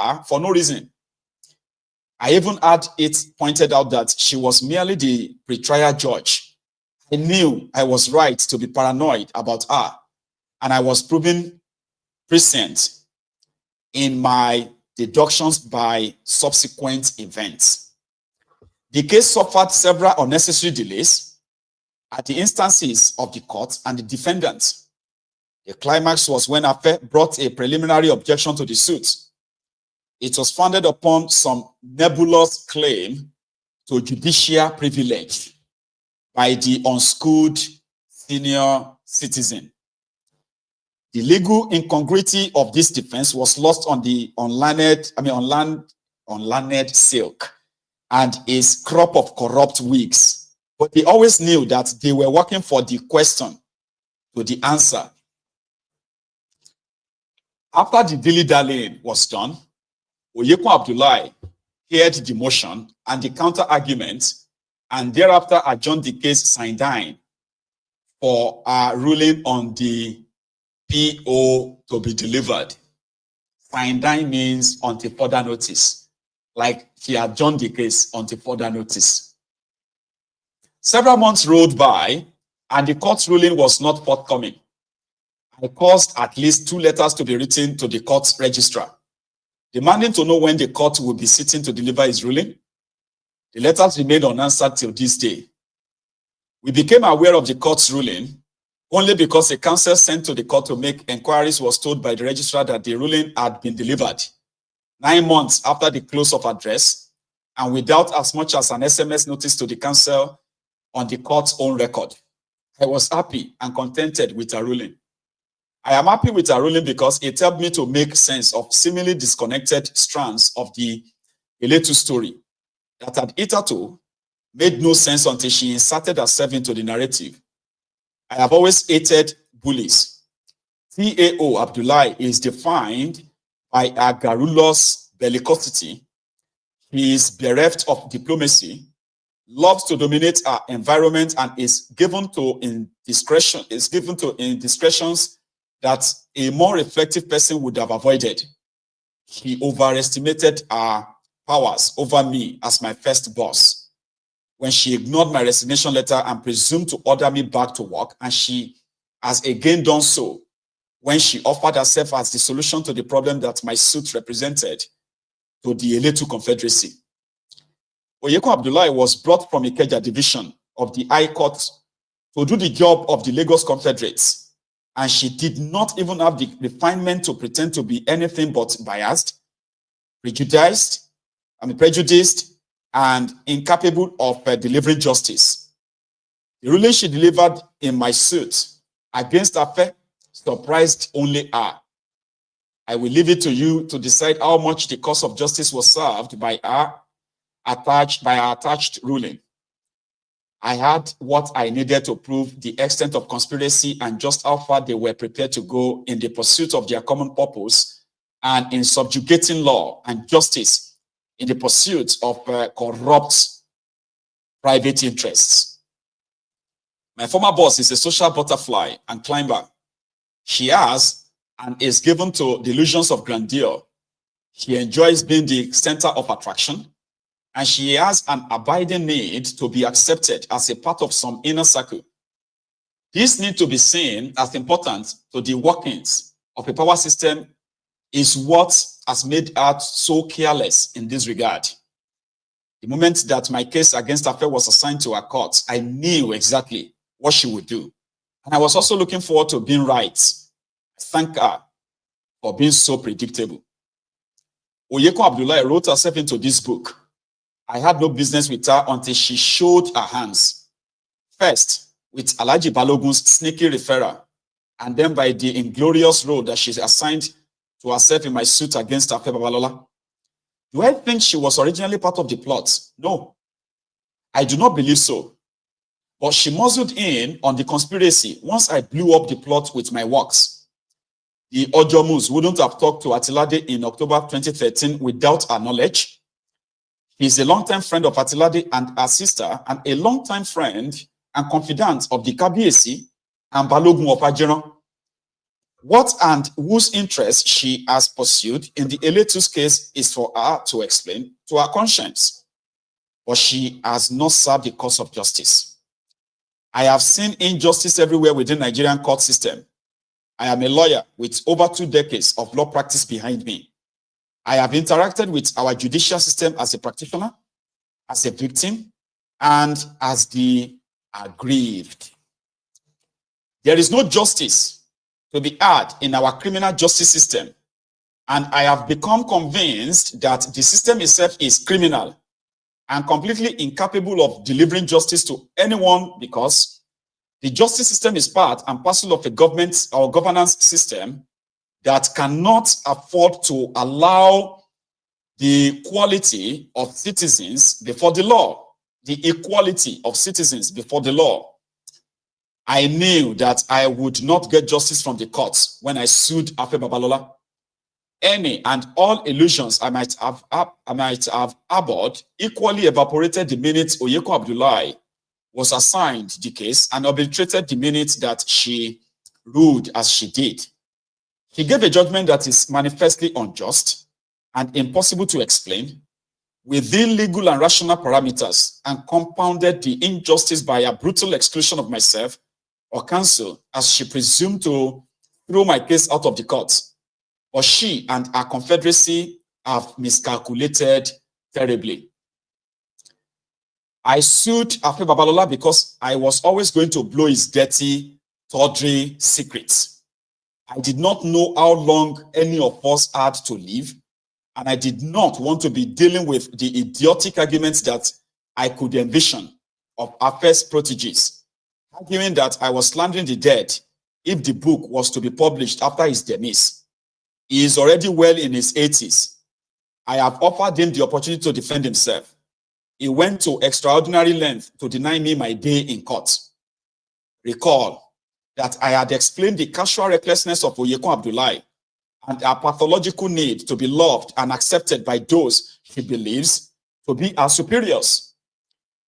her for no reason. I even had it pointed out that she was merely the pretrial judge. I knew I was right to be paranoid about her, and I was proven prescient in my deductions by subsequent events. The case suffered several unnecessary delays at the instances of the court and the defendant. The climax was when Afe brought a preliminary objection to the suit. It was founded upon some nebulous claim to judicial privilege by the unschooled senior citizen. The legal incongruity of this defense was lost on the unlearned silk and his crop of corrupt wigs. But they always knew that they were working for the question to the answer. After the dilly-dallying was done, Oyekun Abdullahi heard the motion and the counter-argument, and thereafter adjourned the case sine die for a ruling on the PO to be delivered. Sine die means until further notice, like he adjourned the case until further notice. Several months rolled by, and the court's ruling was not forthcoming. I caused at least 2 letters to be written to the court's registrar, demanding to know when the court will be sitting to deliver his ruling. The letters remained unanswered till this day. We became aware of the court's ruling only because a counsel sent to the court to make inquiries was told by the registrar that the ruling had been delivered 9 months after the close of address, and without as much as an SMS notice to the counsel on the court's own record. I was happy and contented with her ruling. I am happy with her ruling because it helped me to make sense of seemingly disconnected strands of the Eletu story that had hitherto made no sense until she inserted herself into the narrative. I have always hated bullies. T.A.O. Abdullahi is defined by a garrulous bellicosity. He is bereft of diplomacy, loves to dominate our environment, and is given to indiscretions that a more reflective person would have avoided. He overestimated her powers over me as my first boss when she ignored my resignation letter and presumed to order me back to work, and she has again done so when she offered herself as the solution to the problem that my suit represented to the Eletu Confederacy. Oyekun Abdullahi was brought from Ikeja Division of the High Court to do the job of the Lagos Confederates, and she did not even have the refinement to pretend to be anything but biased, prejudiced, and incapable of delivering justice. The ruling she delivered in my suit against Afe surprised only her. I will leave it to you to decide how much the cause of justice was served by her attached ruling. I had what I needed to prove the extent of conspiracy and just how far they were prepared to go in the pursuit of their common purpose and in subjugating law and justice in the pursuit of corrupt private interests. My former boss is a social butterfly and climber. She has and is given to delusions of grandeur. She enjoys being the center of attraction, and she has an abiding need to be accepted as a part of some inner circle. This need to be seen as important to the workings of a power system is what has made her so careless in this regard. The moment that my case against Afe was assigned to her court, I knew exactly what she would do. And I was also looking forward to being right. I thank her for being so predictable. Oyekun Abdullahi wrote herself into this book. I had no business with her until she showed her hands. First, with Alhaji Balogun's sneaky referral, and then by the inglorious role that she assigned to herself in my suit against Afe Babalola. Do I think she was originally part of the plot? No, I do not believe so. But she muzzled in on the conspiracy once I blew up the plot with my works. The Ojomus wouldn't have talked to Atilade in October 2013 without her knowledge. He's a longtime friend of Atilade and her sister, and a longtime friend and confidant of the Kabiesi and Balogun of Ajero. What and whose interest she has pursued in the Eletus case is for her to explain to her conscience. But she has not served the cause of justice. I have seen injustice everywhere within the Nigerian court system. I am a lawyer with over 2 decades of law practice behind me. I have interacted with our judicial system as a practitioner, as a victim, and as the aggrieved. There is no justice to be had in our criminal justice system, and I have become convinced that the system itself is criminal and completely incapable of delivering justice to anyone, because the justice system is part and parcel of a government or governance system that cannot afford to allow the equality of citizens before the law. The equality of citizens before the law. I knew that I would not get justice from the courts when I sued Afe Babalola. Any and all illusions I might have harbored equally evaporated the minute Oyeko Abdullahi was assigned the case and obliterated the minute that she ruled as she did. She gave a judgment that is manifestly unjust and impossible to explain within legal and rational parameters, and compounded the injustice by a brutal exclusion of myself or counsel, as she presumed to throw my case out of the court. But she and her confederacy have miscalculated terribly. I sued Afe Babalola because I was always going to blow his dirty, tawdry secrets. I did not know how long any of us had to live, and I did not want to be dealing with the idiotic arguments that I could envision of Afe's proteges, arguing that I was slandering the dead if the book was to be published after his demise. He is already well in his 80s. I have offered him the opportunity to defend himself. He went to extraordinary length to deny me my day in court. Recall that I had explained the casual recklessness of Oyeko Abdullahi and her pathological need to be loved and accepted by those she believes to be her superiors.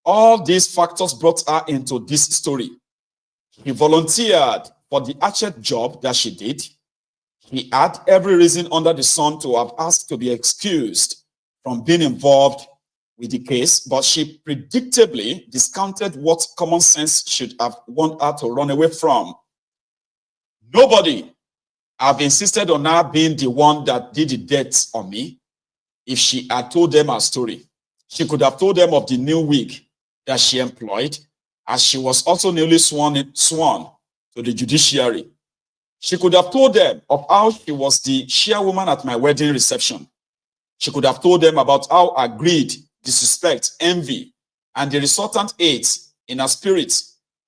All these factors brought her into this story. She volunteered for the hatchet job that she did. He had every reason under the sun to have asked to be excused from being involved with the case, but she predictably discounted what common sense should have wanted her to run away from. Nobody have insisted on her being the one that did the deaths on me. If she had told them her story, she could have told them of the new wig that she employed, as she was also newly sworn to the judiciary. She could have told them of how she was the chairwoman at my wedding reception. She could have told them about how her greed, disrespect, envy, and the resultant hate in her spirit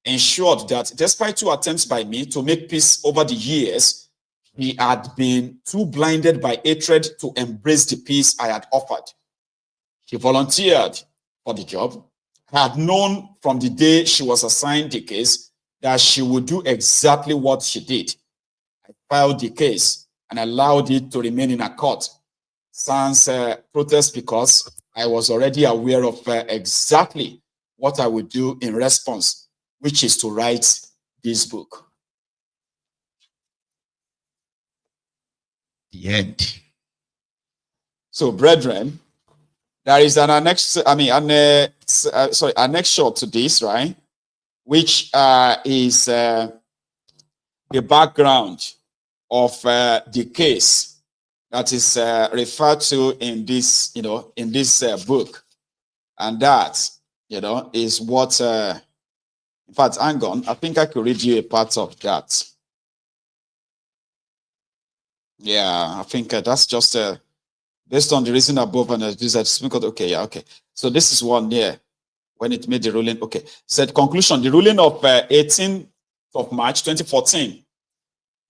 ensured that despite 2 attempts by me to make peace over the years, he had been too blinded by hatred to embrace the peace I had offered. She volunteered for the job. I had known from the day she was assigned the case that she would do exactly what she did. I filed the case and allowed it to remain in a court sans protest, because I was already aware of exactly what I would do in response, which is to write this book. The end. So, brethren, there is an annex, annexure to this, right? Which is the background of the case that is referred to in this, in this book, and that, is what. In fact, hang on. I think I could read you a part of that. Yeah, I think that's just based on the reason above and this. Okay, yeah, okay. So this is one here when it made the ruling. Okay, said conclusion: the ruling of 18th of March 2014,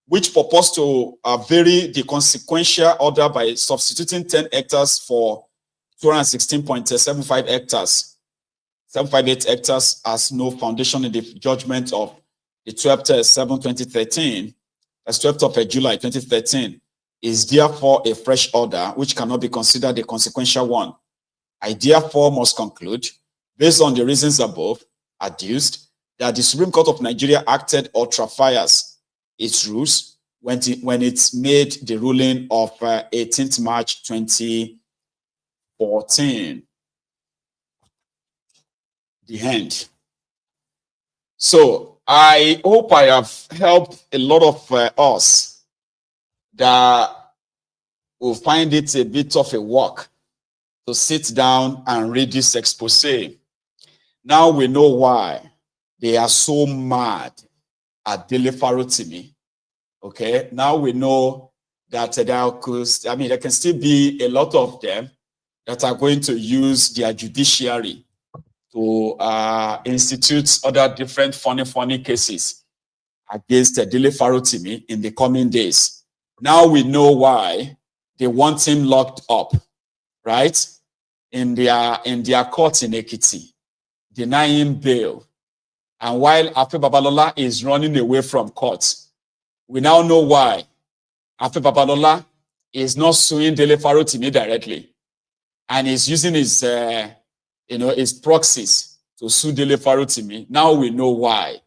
which proposed to vary the consequential order by substituting 10 hectares for 216.75 hectares. 758 hectares has no foundation in the judgment of the 12/7/2013, that's 12th of July 2013, is therefore a fresh order which cannot be considered a consequential one. I therefore must conclude, based on the reasons above adduced, that the Supreme Court of Nigeria acted ultra vires its rules when it made the ruling of 18th March 2014. The end. So I hope I have helped a lot of us that will find it a bit of a work to sit down and read this expose. Now we know why they are so mad at Dele Farotimi. Okay, now we know that there can still be a lot of them that are going to use their judiciary to institute other different funny cases against Dele Farotimi in the coming days. Now we know why they want him locked up, right? In their court in Ekiti, denying bail. And while Afe Babalola is running away from court, we now know why Afe Babalola is not suing Dele Farotimi directly, and is using his his proxies to sue Dele Farotimi. Now we know why.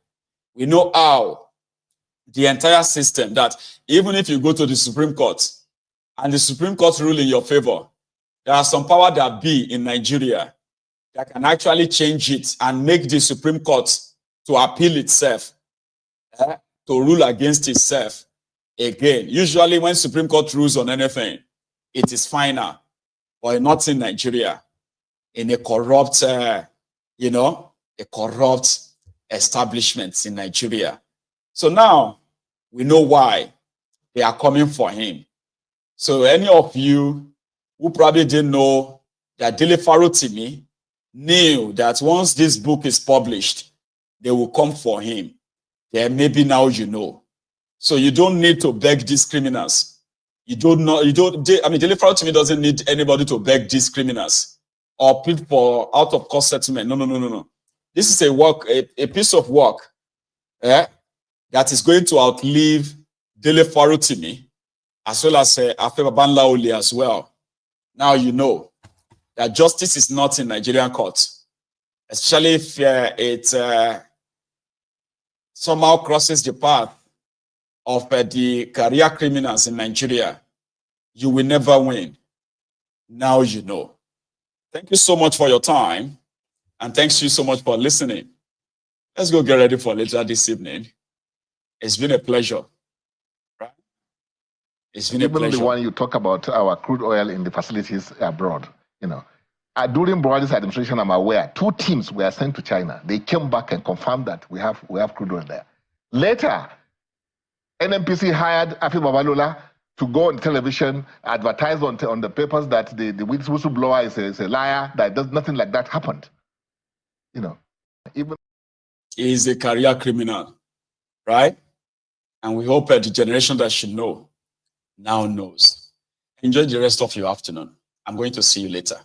We know how the entire system, that even if you go to the Supreme Court and the Supreme Court rule in your favor, there are some power that be in Nigeria that can actually change it and make the Supreme Court to appeal itself, to rule against itself again. Usually when Supreme Court rules on anything, it is final, but not in Nigeria, in a corrupt, a corrupt establishment in Nigeria. So now we know why they are coming for him. So any of you who probably didn't know that Dele Farotimi knew that once this book is published, they will come for him. Then maybe now you know. So you don't need to beg these criminals. Dele Farotimi doesn't need anybody to beg these criminals or plead for out of court settlement. No. This is a piece of work that is going to outlive Dele Farotimi, as well as Afe Babalola as well. Now you know that justice is not in Nigerian courts, especially if it somehow crosses the path of the career criminals in Nigeria. You will never win. Now you know. Thank you so much for your time, and thanks you so much for listening. Let's go get ready for later this evening. It's been a pleasure. Right? It's been a pleasure. The one you talk about our crude oil in the facilities abroad, during Buhari's administration, I'm aware 2 teams were sent to China. They came back and confirmed that we have crude oil there. Later, NNPC hired Afe Babalola to go on television, advertise on the papers that the whistleblower is a liar, that nothing like that happened. Even he's a career criminal, right? And we hope the generation that should know now knows. Enjoy the rest of your afternoon. I'm going to see you later.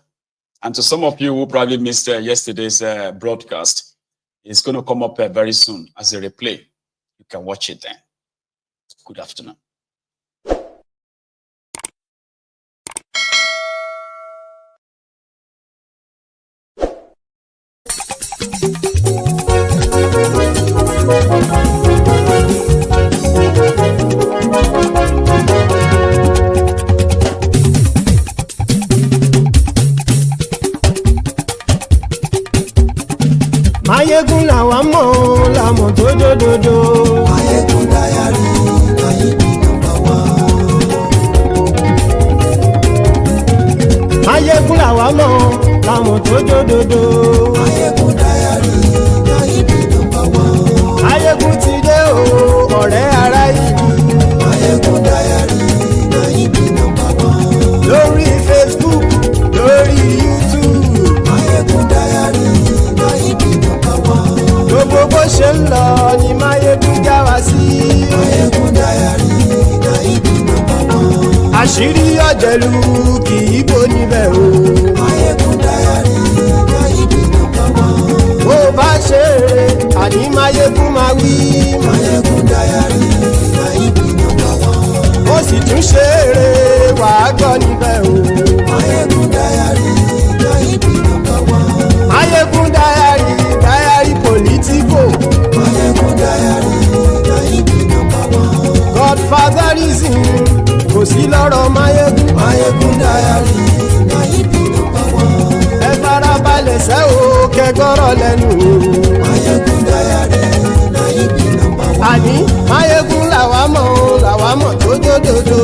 And to some of you who probably missed yesterday's broadcast, it's going to come up very soon as a replay. You can watch it then. Good afternoon. Mayegun làwa mọ̀ làmọ̀ tó dòdòdò. Mayegun Diary Nayibi #1. Mayegun làwa mọ̀ làmọ̀ tó dòdòdò. Mayegun Diary Nayibi #1. Mayegun ti dé o ọ̀rẹ́ ara ìlú. Mayegun Diary Nayibi #1. Lórí Facebook, lórí YouTube. Mayegun Diary Nayibi #1. Gbogbo bó ṣe ń lọ ni Mayegun já wa sí. Mayegun Diary Nayibi #1. Àṣírí ọ̀jẹ̀lú kì í bò níbẹ̀ o. Mayegun Diary Nayibi #1. Bó bá ṣe eré àní Mayegun máa wí. Mayegun Diary Nayibi #1. Ó sì tún ṣe eré wàá gbọ́ níbẹ̀ o. Mayegun Diary Nayibi #1. Mayegun Diary politico. Mayegun Diary Nayibi #1. Godfather gbọ́rọ̀ lẹ́nu o. Mayegun Diary na him be number one. àní Máyégún làwa mọ̀ o làwa mọ̀ tó dòdòdò.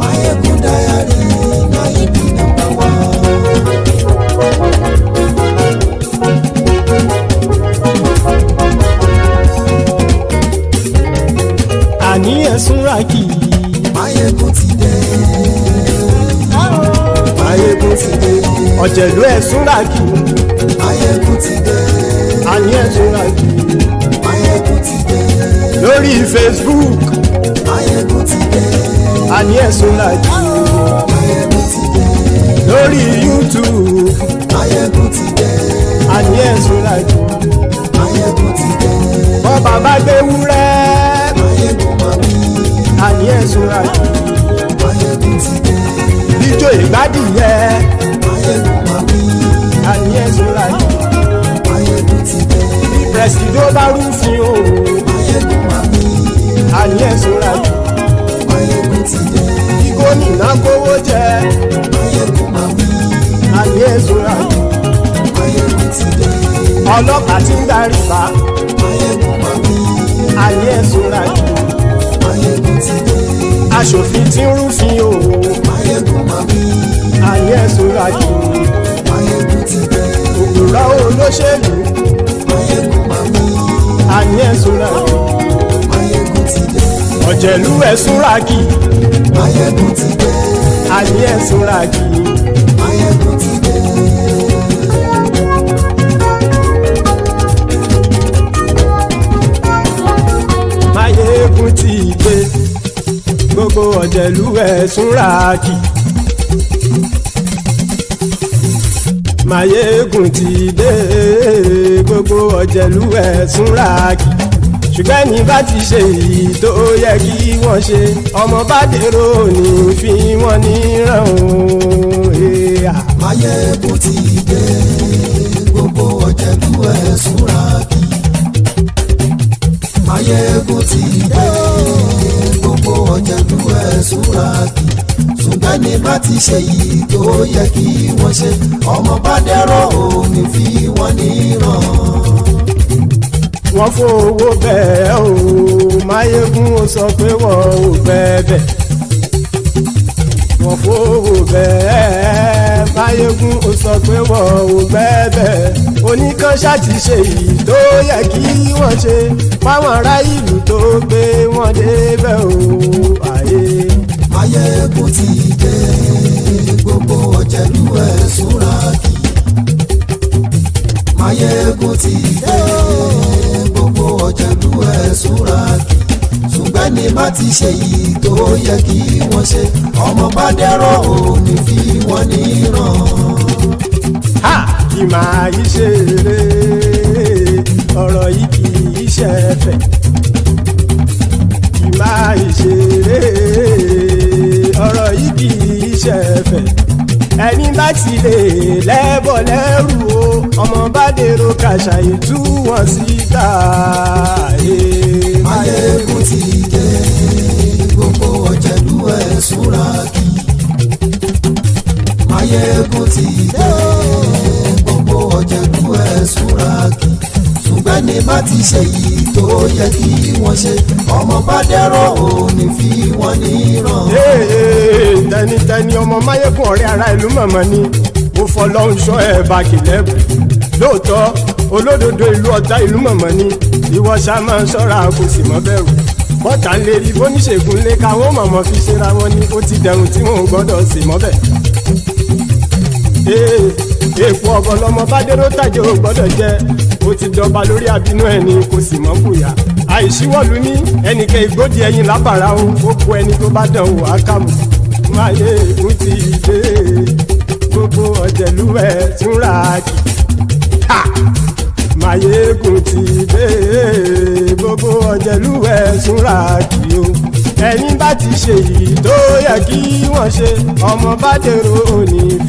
Mayegun Diary na him be number one. àní ẹ̀sùn ràkì. Mayegun ti dé. Mayegun ti dé. ọ̀jẹ̀lú ẹ̀sùn ràkì. Mayegun ti dé. àní ẹ̀sùn ràkì. Mayegun ti dé. lórí Facebook. Mayegun ti dé. àní ẹ̀sùn ràkì. Mayegun ti dé. lórí YouTube. Mayegun ti dé. àní ẹ̀sùn ràkì. Mayegun ti dé. bọ́ bàbá gbé wúrẹ́. Mayegun máa wí. àní ẹ̀sùn ràkì. Mayegun ti dé. ijó ìgbádìyẹ. Mayegun máa wí. àní ẹ̀sùn ràkì. Mayegun ti dé. pẹ̀sìdó bá rúfin o. Mayegun máa wí. àní ẹ̀sùn ràkì. Mayegun ti dé. kí gómìnà kówó jẹ. Mayegun máa wí. àní ẹ̀sùn ràkì. Mayegun ti dé. ọlọ́pàá tí ń darí bá. Mayegun máa wí. àní ẹ̀sùn ràkì. Mayegun ti dé. aṣòfin tí ń rúfin o. Mayegun máa wí. àní ẹ̀sùn ràkì. Mayegun ti dé. òwúrọ̀ olóṣèlú. Mayegun máa wí. àní ẹ̀sùn ràkì. Mayegun ti dé. ọ̀jẹ̀lú ẹ̀sùn ràkì. Mayegun ti dé. àní ẹ̀sùn ràkì. Mayegun ti dé. Máyégún ti dé. gbogbo ọ̀jẹ̀lú ẹ̀sùn ràkì. Máyégún ti dé. gbogbo ọ̀jẹ̀lú ẹ̀sùn ràkì. ṣùgbọ́n ní bá ti ṣe èyí tó yẹ kí wọ́n ṣe ọmọ bá dèrò ní fi wọ́n níran o. Mayegun ti dé. Gbogbo ọ̀jẹ̀lú ẹ̀sùn ràkì. Mayegun ti dé. Gbogbo ọ̀jẹ̀lú ẹ̀sùn ràkì. ṣùgbọ́n ní bá ti ṣe yìí tó yẹ kí wọ́n ṣe ọmọ bá dẹ́rọ̀ ò ní fi wọ́n níran. wọ́n fowó bẹ́ẹ̀ o Máyégún ó sọ pé wọ́n ò fẹ́ bẹ́ẹ̀. wọ́n fowó bẹ́ẹ̀ Máyégún ó sọ pé wọ́n ò fẹ́ bẹ́ẹ̀. oníkan ṣáàtì ṣe yìí tó yẹ kí wọ́n ṣe fáwọn ará ìlú tó gbé wọn débẹ̀ o. àyè Máyégún ti dé gbogbo ọ̀jẹ̀lú ẹ̀sùn ràkì. Máyégún ti dé gbogbo ọ̀jẹ̀lú ẹ̀sùn ràkì. ṣùgbọ́n ní má ti ṣe yìí tó yẹ kí wọ́n ṣe ọmọ bá dẹ́rọ̀ ò ní fi wọ́n níran. ha kì máa yí ṣeré ọ̀rọ̀ yìí kì í ṣẹ̀fẹ̀. kì máa yí ṣeré ọ̀rọ̀ yìí kì í ṣẹ̀fẹ̀. ẹni bá ti lè lẹ́bọ̀ lẹ́rù o ọmọ bá dèrò kàṣàyè tú wọn síta. Máyégún ti dé gbogbo ọ̀jẹ̀lú ẹ̀sùn ràkì. Máyégún ti dé gbogbo ọ̀jẹ̀lú ẹ̀sùn ràkì. ṣùgbọ́n ní má ti ṣe yìí tó yẹ kí wọ́n ṣe ọmọ bá dẹ́rọ̀ ò ní fi wọ́n níran. tẹnitẹni ọmọ Máyégún ọ̀rẹ́ ara ìlú mọ̀mọ́ ni mo fọlọ́hún ṣọ́ ẹ̀ bá kìlẹ́bù. lóòótọ́ olódodo ìlú ọ̀tá ìlú mọ̀mọ́ ni ìwọ ṣá máa ń ṣọ́ra kò sì mọ́ bẹ̀rù. bọ́tà ń lè rí bóníṣègùn lé káwọn mọ̀mọ́ fi ṣera wọn ni ó ti dẹrùn tí wọn ò gbọ́dọ̀ sì mọ́ bẹ̀. èèpo ọ̀bọ̀lọmọ bá dérò tàjẹ́ ò gbọ́dọ̀ jẹ́ ó ti dọba lórí àbínú ẹni kò sì mọ́ bùyà. àìsíwọ́lu ní ẹnìkẹ́ ìgbódì ẹyin lábàrá o ó kó ẹni tó bá dán o àkàmù. Máyégún ti dé gbogbo ọ̀jẹ̀lú ẹ̀sùn ràkì. Máyégún ti dé gbogbo ọ̀jẹ̀lú ẹ̀sùn ràkì o. ẹni bá ti ṣe yìí tó yẹ kí wọ́n ṣe ọmọ bá dèrò òní.